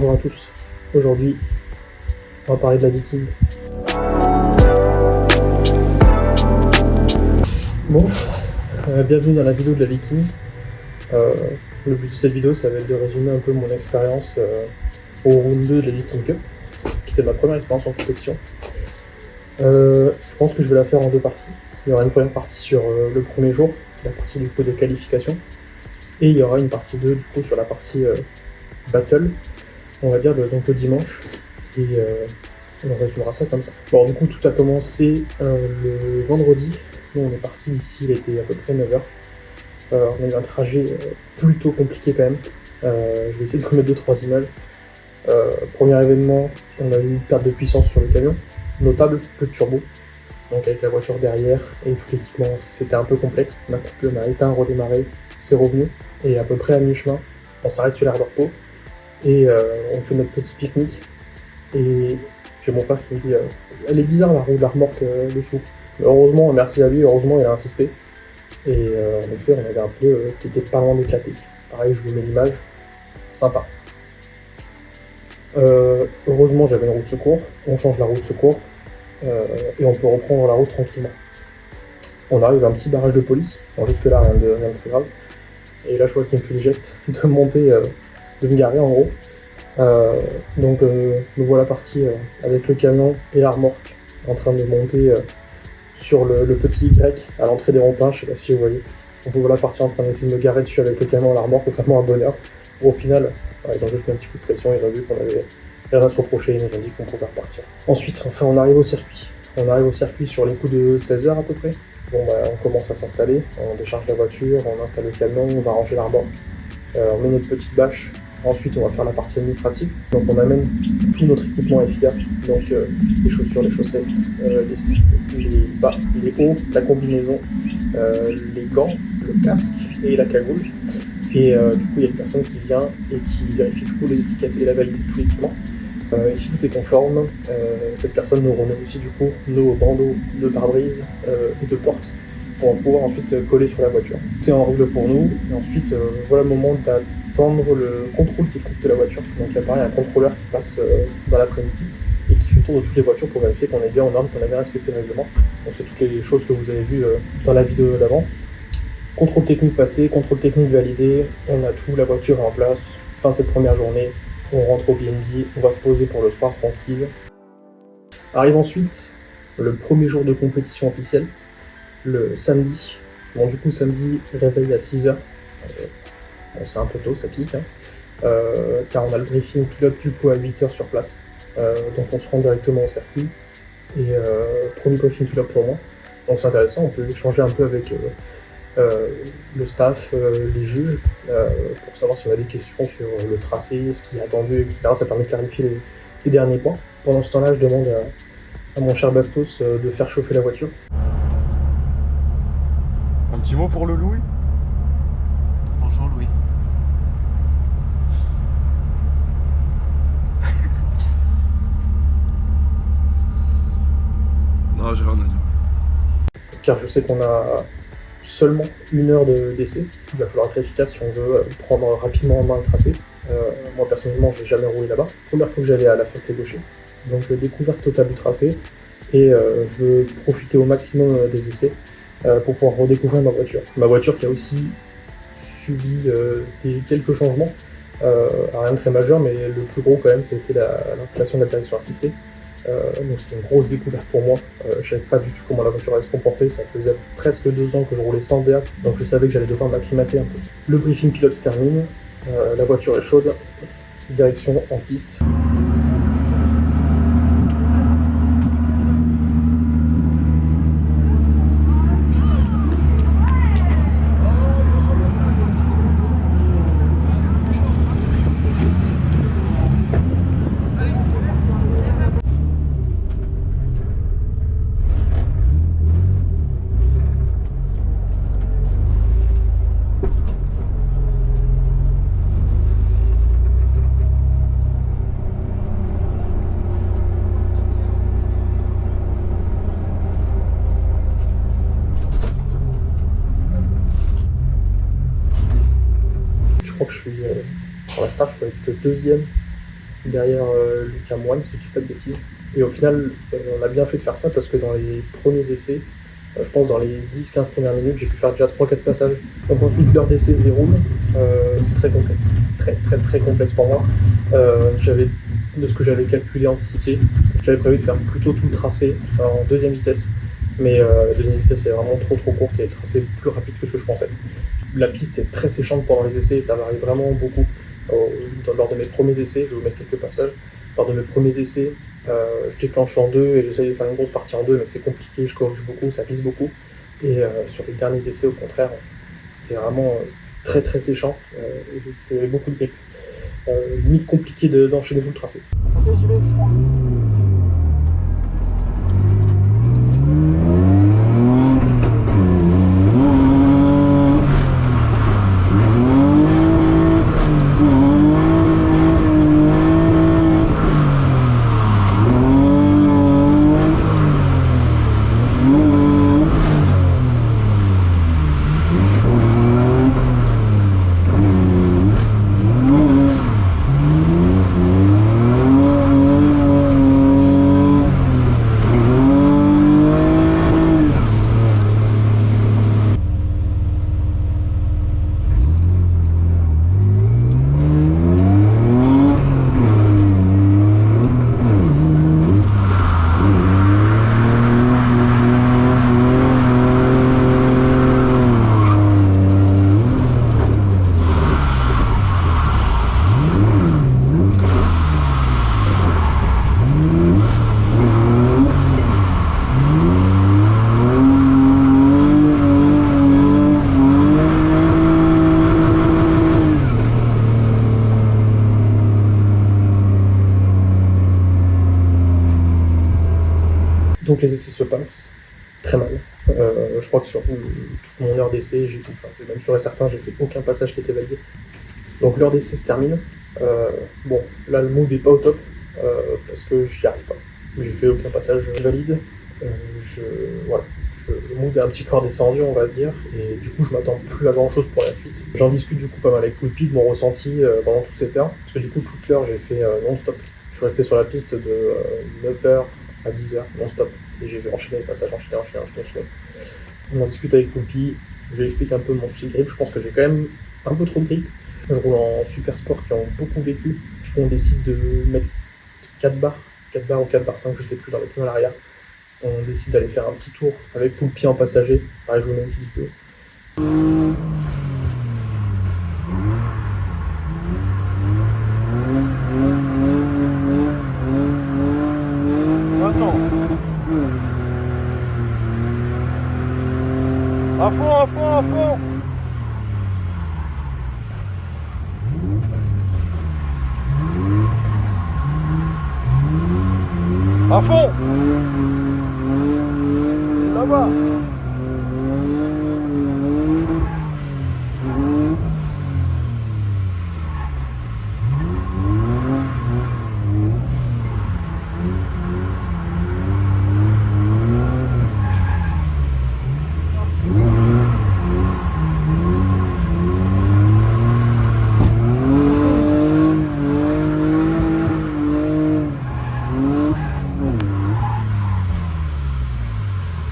Bonjour à tous, aujourd'hui on va parler de la Viking. Bon, bienvenue dans la vidéo de la Viking. Le but de cette vidéo, ça va être de résumer un peu mon expérience au round 2 de la Viking Cup, qui était ma première expérience en compétition. Je pense que je vais la faire en deux parties. Il y aura une première partie sur le premier jour, qui est la partie du coup des qualifications, et il y aura une partie 2 du coup sur la partie battle, on va dire donc le dimanche, et on résumera ça comme ça. Bon, du coup tout a commencé le vendredi. Nous on est parti d'ici, il était à peu près 9h. On a eu un trajet plutôt compliqué quand même. Je vais essayer de vous mettre 2-3 images. Premier événement, on a eu une perte de puissance sur le camion, notable, peu de turbo. Donc avec la voiture derrière et tout l'équipement, c'était un peu complexe. On a coupé, on a éteint, redémarré, c'est revenu. Et à peu près à mi-chemin, on s'arrête sur l'aire de repos et on fait notre petit pique-nique. Et j'ai mon frère qui me dit elle est bizarre la roue de la remorque dessous. Heureusement, merci à lui, heureusement il a insisté. Et en effet, on avait un pneu qui était pas loin d'éclater. Pareil, je vous mets l'image, sympa. Heureusement, j'avais une roue de secours. On change la roue de secours et on peut reprendre la route tranquillement. On arrive à un petit barrage de police. Bon, jusque-là, rien de très grave. Et là, je vois qu'il me fait le geste de monter, de me garer en gros. Donc, me voilà parti avec le camion et la remorque en train de monter sur le petit Y à l'entrée des ronds-points. Je sais pas si vous voyez. Donc, voilà partir en train d'essayer de me garer dessus avec le camion et la remorque, vraiment un bonheur. Au final, ils ont juste mis un petit coup de pression, ils ont vu qu'on avait rien à se reprocher, ils nous ont dit qu'on pouvait repartir. Ensuite, enfin, on arrive au circuit. On arrive au circuit sur les coups de 16h à peu près. Bon, on commence à s'installer, on décharge la voiture, on installe le camion, on va ranger la remorque, on met notre petite bâche. Ensuite, on va faire la partie administrative. Donc, on amène tout notre équipement FIA, donc les chaussures, les chaussettes, les slips, les bas, les hauts, la combinaison, les gants, le casque et la cagoule. Et du coup, il y a une personne qui vient et qui vérifie du coup les étiquettes et la validité de tout l'équipement. Et si tout est conforme, cette personne nous remet aussi du coup nos bandeaux de pare-brise et de porte pour pouvoir ensuite coller sur la voiture. Tout est en règle pour nous. Et ensuite, voilà le moment d'attendre le contrôle technique de la voiture. Donc il y a pareil un contrôleur qui passe dans l'après-midi et qui fait le tour de toutes les voitures pour vérifier qu'on est bien en norme, qu'on a bien respecté le règlement. Donc c'est toutes les choses que vous avez vues dans la vidéo d'avant. Contrôle technique passé, contrôle technique validé, on a tout, la voiture est en place. Fin de cette première journée, on rentre au BNB, on va se poser pour le soir tranquille. Arrive ensuite le premier jour de compétition officielle, le samedi. Bon, du coup, samedi, réveil à 6h. Bon, c'est un peu tôt, ça pique, hein. Car on a le briefing pilote du coup à 8h sur place. Donc on se rend directement au circuit. Et premier briefing pilote pour moi. Donc c'est intéressant, on peut échanger un peu avec le staff, les juges, pour savoir si on a des questions sur le tracé, ce qui est attendu, etc. Ça permet de clarifier les derniers points. Pendant ce temps-là, je demande à mon cher Bastos de faire chauffer la voiture. Un petit mot pour le Louis? Bonjour Louis. Non, j'ai rien à dire. Car je sais qu'on a seulement 1 heure d'essai. Il va falloir être efficace si on veut prendre rapidement en main le tracé. Moi personnellement, j'ai jamais roulé là-bas. Première fois que j'allais à la Ferté-Gaucher. Donc découverte totale du tracé. Et je veux profiter au maximum des essais pour pouvoir redécouvrir ma voiture. Ma voiture qui a aussi subi quelques changements. Rien de très majeur, mais le plus gros quand même, c'était l'installation de la direction assistée. Donc c'était une grosse découverte pour moi. Je savais pas du tout comment la voiture allait se comporter. Ça faisait presque 2 ans que je roulais sans DEA, donc je savais que j'allais devoir m'acclimater un peu. Le briefing pilote se termine, la voiture est chaude, direction en piste. Je crois que je suis, pour l'instant, je peux être deuxième derrière Lucas Moine, si je dis pas de bêtises. Et au final, on a bien fait de faire ça parce que dans les premiers essais, je pense dans les 10-15 premières minutes, j'ai pu faire déjà 3-4 passages. Donc ensuite, l'heure d'essai se déroule. C'est très complexe. Très complexe pour moi. De ce que j'avais calculé, anticipé, j'avais prévu de faire plutôt tout le tracé en deuxième vitesse. Mais la deuxième vitesse est vraiment trop courte et le tracé est plus rapide que ce que je pensais. La piste est très séchante pendant les essais et ça varie vraiment beaucoup. Lors de mes premiers essais, je vais vous mettre quelques passages. Lors de mes premiers essais, je déclenche en deux et j'essaie de faire une grosse partie en deux, mais c'est compliqué, je corrige beaucoup, ça glisse beaucoup. Et sur les derniers essais, au contraire, c'était vraiment très séchant. J'avais beaucoup de grip. Limite compliqué d'enchaîner tout le tracé. Ok, j'y vais. Donc les essais se passent très mal. Je crois que sur toute mon heure d'essai, même sur certains, j'ai fait aucun passage qui était validé. Donc l'heure d'essai se termine. Bon, là le mood n'est pas au top parce que j'y arrive pas. J'ai fait aucun passage valide. Le mood est un petit peu redescendu, on va dire, et du coup je m'attends plus à grand chose pour la suite. J'en discute du coup pas mal avec Poulpi de mon ressenti pendant toute cette heure, parce que du coup toute l'heure j'ai fait non-stop. Je suis resté sur la piste de 9h à 10h non-stop, et j'ai enchaîné les passages, enchaîné. On en discute avec Poulpi, je lui explique un peu mon souci de grip, je pense que j'ai quand même un peu trop de grip. Je roule en super sport qui ont beaucoup vécu. On décide de mettre 4 barres ou 4 barres 5, je sais plus, dans les pneus à l'arrière. On décide d'aller faire un petit tour avec Poulpi en passager. Pareil, je vous mets une petite vidéo. Attends. À fond. À fond. Là-bas.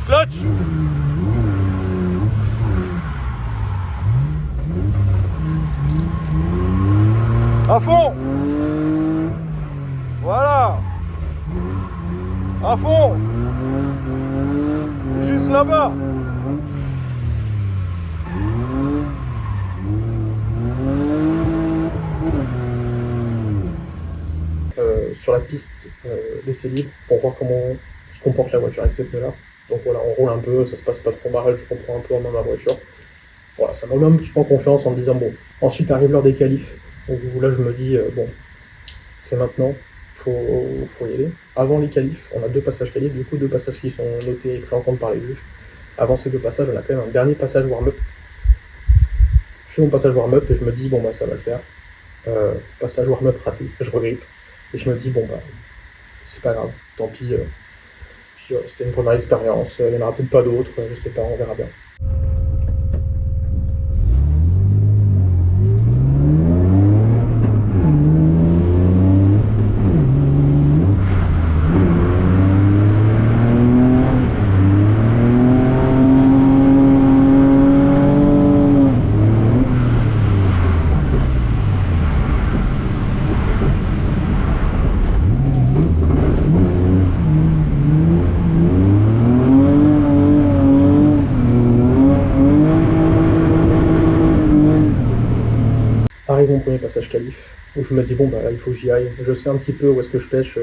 Clutch. À fond. Voilà. À fond. Juste là-bas. Sur la piste d'essai libre pour voir comment se comporte la voiture avec ces pneus-là. Donc voilà, on roule un peu, ça se passe pas trop mal, je comprends un peu en main ma voiture. Voilà, ça me remet un petit peu en confiance en me disant bon. Ensuite arrive l'heure des qualifs. Donc là je me dis bon, c'est maintenant, faut y aller. Avant les qualifs, on a 2 passages qualifs, du coup 2 passages qui sont notés et pris en compte par les juges. Avant ces 2 passages, on a quand même un dernier passage warm-up. Je fais mon passage warm-up et je me dis bon bah ça va le faire. Passage warm-up raté, je regrippe. Et je me dis bon bah c'est pas grave, tant pis. C'était une première expérience, il n'y en aura peut-être pas d'autres, je sais pas, on verra bien. Arrive mon premier passage qualif, où je me dis bon bah là il faut que j'y aille, je sais un petit peu où est-ce que je pêche,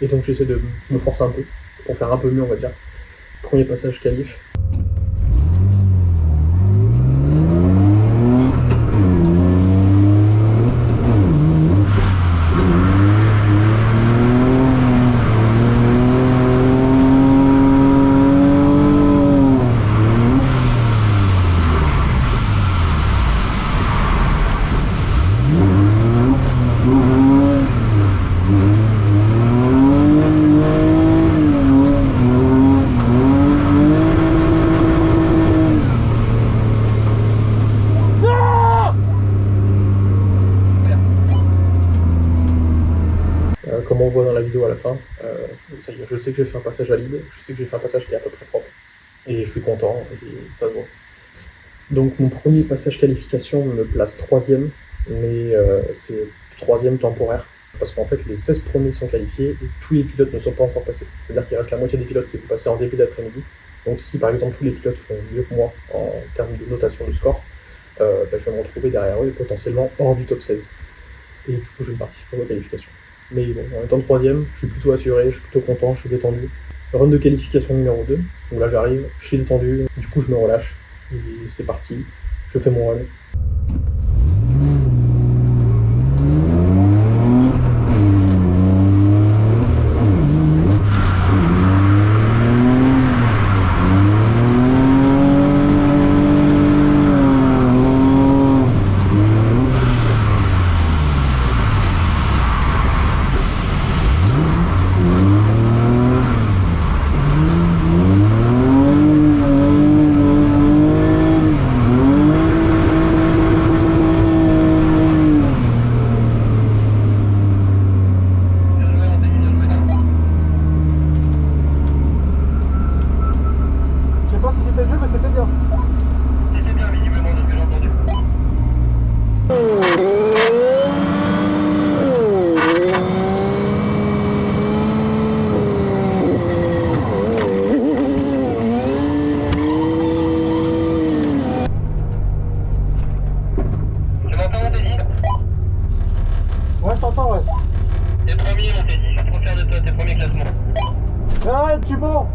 et donc j'essaie de me forcer un peu, pour faire un peu mieux on va dire. Premier passage qualif. Comme on voit dans la vidéo à la fin, ça y est, je sais que j'ai fait un passage valide, je sais que j'ai fait un passage qui est à peu près propre, et je suis content, et ça se voit. Donc mon premier passage qualification me place 3ème, mais c'est 3ème temporaire, parce qu'en fait les 16 premiers sont qualifiés, et tous les pilotes ne sont pas encore passés. C'est-à-dire qu'il reste la moitié des pilotes qui vont passer en début d'après-midi, donc si par exemple tous les pilotes font mieux que moi en termes de notation de score, je vais me retrouver derrière eux et potentiellement hors du top 16. Et du coup je vais participer aux qualifications. Mais bon, en étant 3ème, je suis plutôt assuré, je suis plutôt content, je suis détendu. Run de qualification numéro 2, donc là j'arrive, je suis détendu, du coup je me relâche, et c'est parti, je fais mon run. C'était dur, mais c'était bien. C'était bien, visiblement, de ce que j'ai entendu. Tu m'entends, mon Teddy? Ouais, je t'entends, ouais. T'es premier, mon Teddy. Je suis trop fier de toi, t'es premier classement. Arrête, tu mens.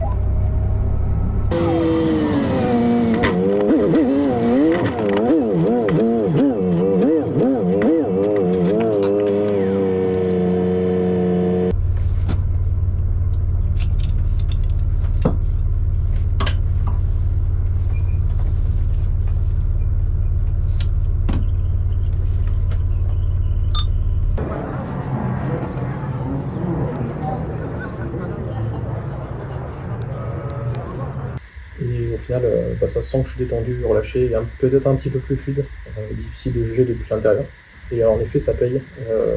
Et au final, ça sent que je suis détendu, relâché, et peut-être un petit peu plus fluide, difficile de juger depuis l'intérieur. Et en effet, ça paye,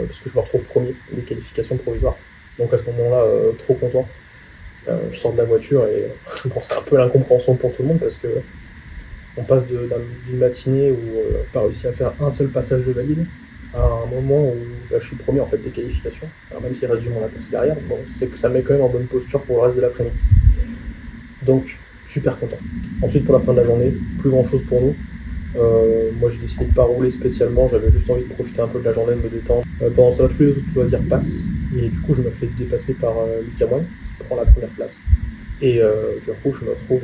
parce que je me retrouve premier des qualifications provisoires. Donc à ce moment-là, trop content. Je sors de la voiture et bon, c'est un peu l'incompréhension pour tout le monde parce que on passe d'une matinée où pas réussi à faire un seul passage de valide à un moment où je suis premier en fait des qualifications. Alors même s'il reste du monde à passer derrière, bon, c'est que ça me met quand même en bonne posture pour le reste de l'après-midi. Donc super content. Ensuite pour la fin de la journée, plus grand chose pour nous. Moi j'ai décidé de pas rouler spécialement, j'avais juste envie de profiter un peu de la journée, de me détendre. Pendant ce temps, tous les autres loisirs passent et du coup je me fais dépasser par Lucas Moine, qui prend la première place. Et du coup je me retrouve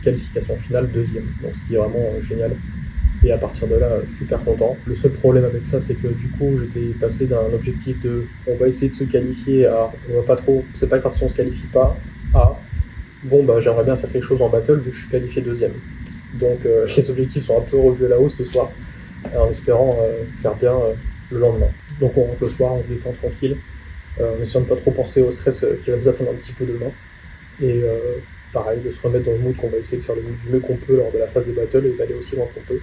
qualification finale 2ème, donc ce qui est vraiment génial. Et à partir de là, super content. Le seul problème avec ça, c'est que du coup j'étais passé d'un objectif de on va essayer de se qualifier à on va pas trop, c'est pas grave si on se qualifie pas, à bon bah j'aimerais bien faire quelque chose en battle vu que je suis qualifié 2ème. Donc les objectifs sont un peu revus à la hausse ce soir, en espérant faire bien le lendemain. Donc on rentre le soir, on se détend tranquille, en essayant de pas trop penser au stress qui va nous attendre un petit peu demain. Et pareil, de se remettre dans le mood qu'on va essayer de faire du mieux qu'on peut lors de la phase des battles et d'aller aussi loin qu'on peut.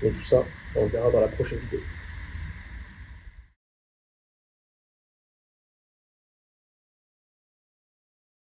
Mais tout ça, on le verra dans la prochaine vidéo.